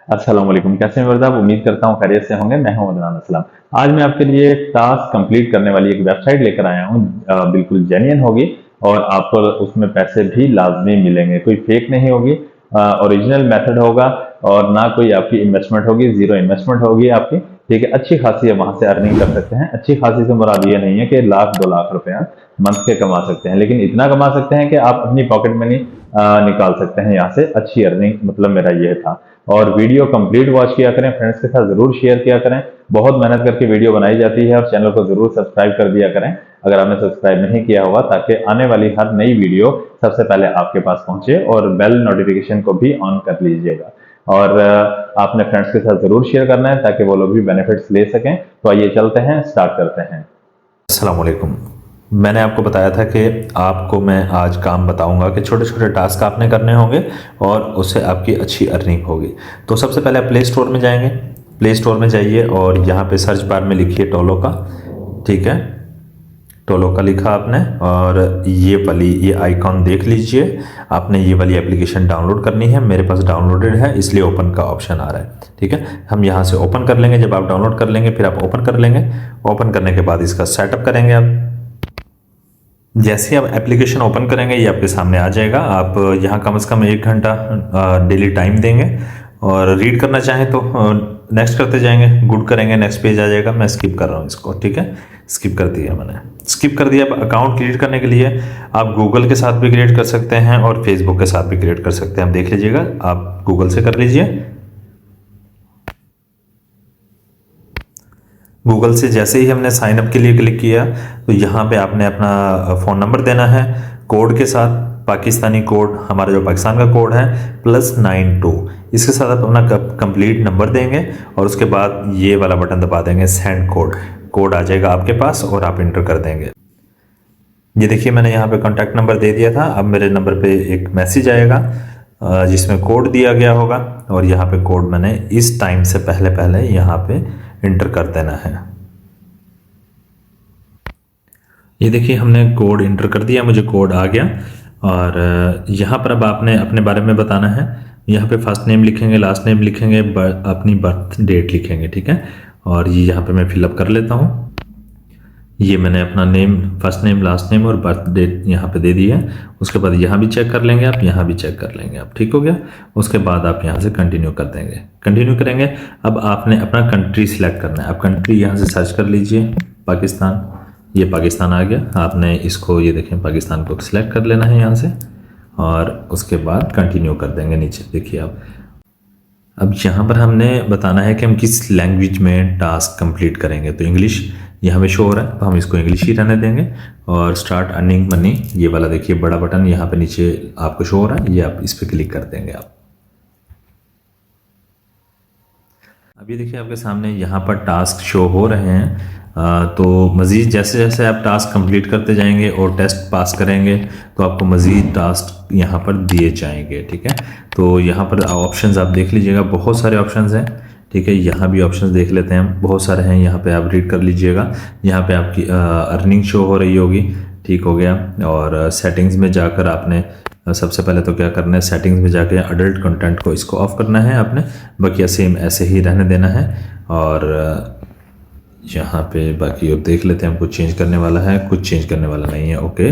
अस्सलाम वालेकुम। कैसे हैं वर्दा? उम्मीद करता हूँ खैरियत से होंगे। मैं हूं अदनान असलम। आज मैं आपके लिए टास्क कंप्लीट करने वाली एक वेबसाइट लेकर आया हूँ। बिल्कुल जेन्युइन होगी और आपको उसमें पैसे भी लाजमी मिलेंगे। कोई फेक नहीं होगी, ओरिजिनल मेथड होगा और ना कोई आपकी इन्वेस्टमेंट होगी, जीरो इन्वेस्टमेंट होगी आपकी। ठीक है, अच्छी खासी वहां से अर्निंग कर सकते हैं। अच्छी खासी से मुराद ये नहीं है कि लाख 2 लाख रुपया मंथ के कमा सकते हैं, लेकिन इतना कमा सकते हैं कि आप अपनी पॉकेट मनी निकाल सकते हैं यहाँ से। अच्छी अर्निंग मतलब मेरा ये था। और वीडियो कंप्लीट वॉच किया करें, फ्रेंड्स के साथ जरूर शेयर किया करें। बहुत मेहनत करके वीडियो बनाई जाती है और चैनल को जरूर सब्सक्राइब कर दिया करें अगर आपने सब्सक्राइब नहीं किया होगा, ताकि आने वाली हर नई वीडियो सबसे पहले आपके पास पहुंचे। और बेल नोटिफिकेशन को भी ऑन कर लीजिएगा। और आपने फ्रेंड्स के साथ जरूर शेयर करना है ताकि वो लोग भी बेनिफिट्स ले सकें। तो आइए चलते हैं, स्टार्ट करते हैं। अस्सलाम वालेकुम। मैंने आपको बताया था कि आपको मैं आज काम बताऊंगा कि छोटे छोटे टास्क आपने करने होंगे और उससे आपकी अच्छी अर्निंग होगी। तो सबसे पहले आप प्ले स्टोर में जाएंगे। प्ले स्टोर में जाइए और यहाँ पे सर्च बार में लिखिए टोलोका। ठीक है, टोलोका लिखा आपने और ये आइकॉन देख लीजिए। आपने ये वाली एप्लीकेशन डाउनलोड करनी है। मेरे पास डाउनलोडेड है इसलिए ओपन का ऑप्शन आ रहा है। ठीक है, हम यहाँ से ओपन कर लेंगे। जब आप डाउनलोड कर लेंगे फिर आप ओपन कर लेंगे। ओपन करने के बाद इसका सेटअप करेंगे आप। जैसे ही आप एप्लीकेशन ओपन करेंगे ये आपके सामने आ जाएगा। आप यहाँ कम से कम 1 घंटा डेली टाइम देंगे और रीड करना चाहें तो नेक्स्ट करते जाएंगे, गुड करेंगे, नेक्स्ट पेज आ जाएगा। मैं स्किप कर रहा हूँ इसको। ठीक है, स्किप कर दिया मैंने। स्किप कर दिया। अकाउंट क्रिएट करने के लिए आप गूगल के साथ भी क्रिएट कर सकते हैं और फेसबुक के साथ भी क्रिएट कर सकते हैं। आप देख लीजिएगा, आप गूगल से कर लीजिए। गूगल से जैसे ही हमने साइन अप के लिए क्लिक किया तो यहाँ पे आपने अपना फ़ोन नंबर देना है कोड के साथ। पाकिस्तानी कोड, हमारा जो पाकिस्तान का कोड है +92, इसके साथ आप अपना कंप्लीट नंबर देंगे और उसके बाद ये वाला बटन दबा देंगे, सेंड कोड। कोड आ जाएगा आपके पास और आप इंटर कर देंगे। ये देखिए मैंने यहाँ पे कॉन्टैक्ट नंबर दे दिया था। अब मेरे नंबर पे एक मैसेज आएगा जिसमें कोड दिया गया होगा और यहाँ पे कोड मैंने इस टाइम से पहले पहले यहाँ पे इंटर कर देना है। ये देखिए हमने कोड इंटर कर दिया, मुझे कोड आ गया। और यहाँ पर अब आपने अपने बारे में बताना है। यहाँ पे फर्स्ट नेम लिखेंगे, लास्ट नेम लिखेंगे, अपनी बर्थ डेट लिखेंगे। ठीक है, और ये यहाँ पे मैं फिलअप कर लेता हूँ। ये मैंने अपना name, first name, last name और बर्थ डेट यहाँ पे दे दी है। उसके बाद यहाँ भी चेक कर लेंगे आप, यहाँ भी चेक कर लेंगे आप। ठीक हो गया। उसके बाद आप यहाँ से कंटिन्यू कर देंगे, कंटिन्यू करेंगे। अब आपने अपना कंट्री सिलेक्ट करना है। आप कंट्री यहाँ से सर्च कर लीजिए, पाकिस्तान। ये पाकिस्तान आ गया। आपने इसको, ये देखें, पाकिस्तान को सिलेक्ट कर लेना है यहाँ से और उसके बाद कंटिन्यू कर देंगे। नीचे देखिए आप। अब यहाँ पर हमने बताना है कि हम किस लैंग्वेज में टास्क कंप्लीट करेंगे। तो इंग्लिश यहाँ पे शो हो रहा है तो हम इसको इंग्लिश ही रहने देंगे। और स्टार्ट अर्निंग मनी, ये वाला देखिए बड़ा बटन यहाँ पे नीचे आपको शो हो रहा है, ये आप इस पर क्लिक कर देंगे आप। अब ये देखिए आपके सामने यहाँ पर टास्क शो हो रहे हैं। तो मज़ीद जैसे जैसे आप टास्क कंप्लीट करते जाएंगे और टेस्ट पास करेंगे तो आपको मज़ीद टास्क यहाँ पर दिए जाएंगे। ठीक है, तो यहाँ पर ऑप्शंस आप देख लीजिएगा, बहुत सारे ऑप्शंस हैं। ठीक है, यहाँ भी ऑप्शंस देख लेते हैं हम, बहुत सारे हैं। यहाँ पे आप रीड कर लीजिएगा। यहाँ पे आपकी अर्निंग शो हो रही होगी। ठीक हो गया। और सेटिंग्स में जाकर आपने सबसे पहले तो क्या करना है, सेटिंग्स में जाके अडल्ट कंटेंट को इसको ऑफ करना है आपने। बाकी सेम ऐसे ही रहने देना है। और यहाँ पे बाकी अब देख लेते हैं, हम कुछ चेंज करने वाला है, कुछ चेंज करने वाला नहीं है। ओके,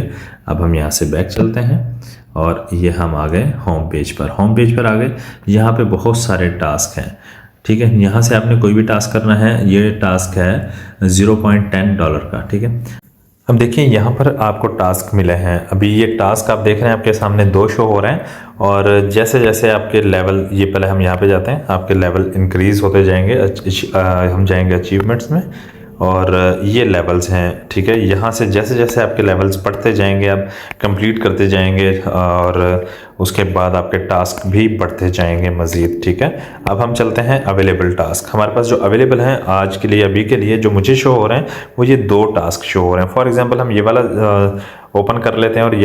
अब हम यहाँ से बैक चलते हैं और ये हम आ गए होम पेज पर। होम पेज पर आ गए। यहाँ पे बहुत सारे टास्क हैं। ठीक है, यहाँ से आपने कोई भी टास्क करना है। ये टास्क है $0.10 का। ठीक है, अब देखिए यहाँ पर आपको टास्क मिले हैं। अभी ये टास्क आप देख रहे हैं आपके सामने 2 शो हो रहे हैं। और जैसे जैसे आपके लेवल, ये पहले हम यहाँ पे जाते हैं, आपके लेवल इंक्रीज होते जाएंगे। हम जाएंगे अचीवमेंट्स में और ये लेवल्स हैं। ठीक है, यहाँ से जैसे जैसे आपके लेवल्स बढ़ते जाएंगे, आप कंप्लीट करते जाएंगे और उसके बाद आपके टास्क भी बढ़ते जाएंगे मज़ीद। ठीक है, अब हम चलते हैं अवेलेबल टास्क। हमारे पास जो अवेलेबल हैं आज के लिए, अभी के लिए जो मुझे शो हो रहे हैं वो ये 2 टास्क शो हो रहे हैं। फॉर एग्जांपल हम ये वाला ओपन कर लेते हैं और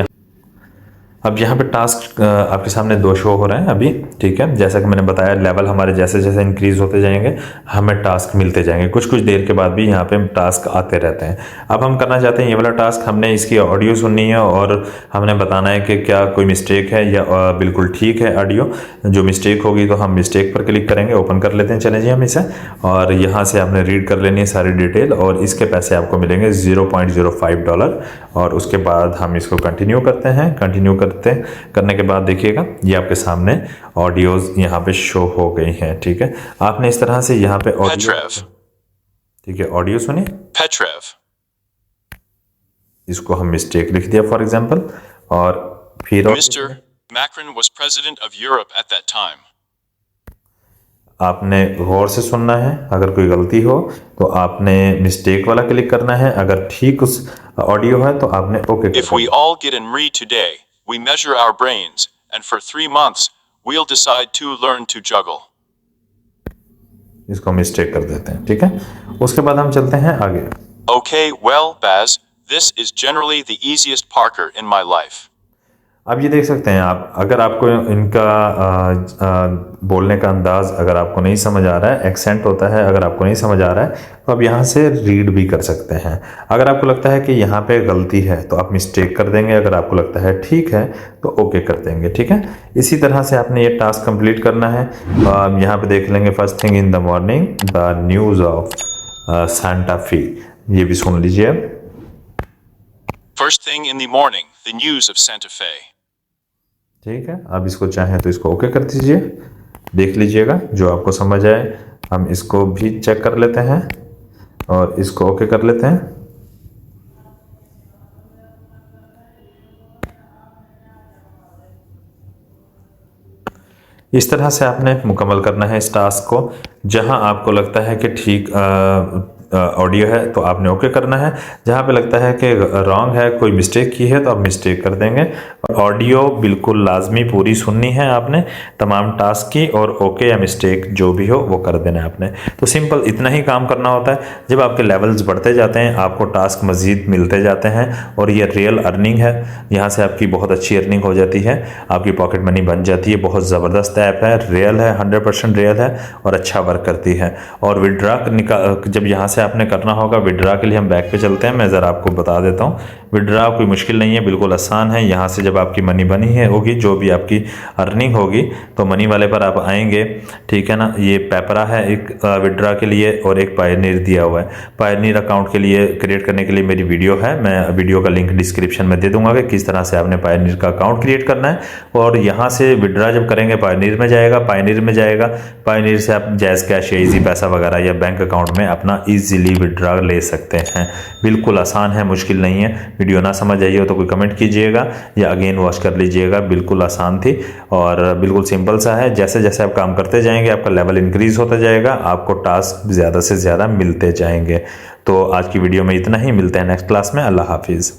अब यहाँ पे टास्क आपके सामने 2 शो हो रहे हैं अभी, ठीक है। जैसा कि मैंने बताया, लेवल हमारे जैसे जैसे इंक्रीज होते जाएंगे हमें टास्क मिलते जाएंगे, कुछ कुछ देर के बाद भी यहाँ पे टास्क आते रहते हैं। अब हम करना चाहते हैं ये वाला टास्क, हमने इसकी ऑडियो सुननी है और हमने बताना है कि क्या कोई मिस्टेक है या बिल्कुल ठीक है ऑडियो। जो मिस्टेक होगी तो हम मिस्टेक पर क्लिक करेंगे, ओपन कर लेते हैं, चले जी हम इसे, और यहाँ से आपने रीड कर लेनी है सारी डिटेल और इसके पैसे आपको मिलेंगे $0.05। और उसके बाद हम इसको कंटिन्यू करते हैं। कंटिन्यू करने के बाद देखिएगा ये आपके सामने ऑडियोज यहाँ पे शो हो गई हैं, ठीक है। आपने इस तरह से यहाँ पे ऑडियो, ठीक है, ऑडियो सुनिए। Petrov. इसको हम मिस्टेक लिख दिया फॉर एग्जांपल, और फिर Mr. Macron was president of Europe at that time. आपने गौर से सुनना है, अगर कोई गलती हो तो आपने मिस्टेक वाला क्लिक करना है, अगर ठीक उस ऑडियो है तो आपने okay If we all get in read today, we measure our brains, and for 3 months, we'll decide to learn to juggle. इसको मिस्टेक कर देते हैं, ठीक है। उसके बाद हम चलते हैं आगे। Okay, well, Baz, this is generally the easiest Parker in my life. अब ये देख सकते हैं आप, अगर आपको इनका बोलने का अंदाज अगर आपको नहीं समझ आ रहा है, एक्सेंट होता है, अगर आपको नहीं समझ आ रहा है तो आप यहाँ से रीड भी कर सकते हैं। अगर आपको लगता है कि यहाँ पे गलती है तो आप मिस्टेक कर देंगे, अगर आपको लगता है ठीक है तो ओके कर देंगे, ठीक है। इसी तरह से आपने ये टास्क कंप्लीट करना है। यहाँ पे देख लेंगे, first thing in the morning the news of Santa Fe, ये भी सुन लीजिए अब। First thing in the morning, the news of Santa Fe. ठीक है, आप इसको चाहें तो इसको ओके कर दीजिए, देख लीजिएगा जो आपको समझ आए। हम इसको भी चेक कर लेते हैं और इसको ओके कर लेते हैं। इस तरह से आपने मुकम्मल करना है इस टास्क को। जहां आपको लगता है कि ठीक ऑडियो है तो आपने ओके करना है, जहाँ पे लगता है कि रॉन्ग है, कोई मिस्टेक की है तो आप मिस्टेक कर देंगे। और ऑडियो बिल्कुल लाजमी पूरी सुननी है आपने तमाम टास्क की, और ओके या मिस्टेक जो भी हो वो कर देना है आपने। तो सिंपल इतना ही काम करना होता है। जब आपके लेवल्स बढ़ते जाते हैं आपको टास्क मज़ीद मिलते जाते हैं और ये रियल अर्निंग है, यहाँ से आपकी बहुत अच्छी अर्निंग हो जाती है, आपकी पॉकेट मनी बन जाती है। बहुत ज़बरदस्त ऐप है, रियल है, 100% रियल है और अच्छा वर्क करती है। और विड्रा जब यहाँ से आपने करना होगा, विड्रा के लिए हम बैक पे चलते हैं, मैं ज़रा आपको बता देता हूँ। विड्रा कोई मुश्किल नहीं है, बिल्कुल आसान है। यहाँ से जब आपकी मनी बनी है होगी, जो भी आपकी अर्निंग होगी, तो मनी वाले पर आप आएंगे, ठीक है ना। ये पेपरा है एक विड्रा के लिए और एक पायनियर दिया हुआ है। पायनियर अकाउंट के लिए क्रिएट करने के लिए मेरी वीडियो है, मैं वीडियो का लिंक डिस्क्रिप्शन में दे दूंगा कि किस तरह से आपने पायनियर का अकाउंट क्रिएट करना है। और यहाँ से विड्रा जब करेंगे पायनियर में जाएगा, पायनियर से आप जैज़ कैश या ईजी पैसा वगैरह या बैंक अकाउंट में अपना ईजिली विड्रा ले सकते हैं। बिल्कुल आसान है, मुश्किल नहीं है। वीडियो ना समझ आई हो तो कोई कमेंट कीजिएगा या अगेन वॉच कर लीजिएगा, बिल्कुल आसान थी और बिल्कुल सिंपल सा है। जैसे जैसे आप काम करते जाएंगे आपका लेवल इंक्रीज होता जाएगा, आपको टास्क ज़्यादा से ज़्यादा मिलते जाएंगे। तो आज की वीडियो में इतना ही, मिलते हैं नेक्स्ट क्लास में। अल्लाह हाफिज़।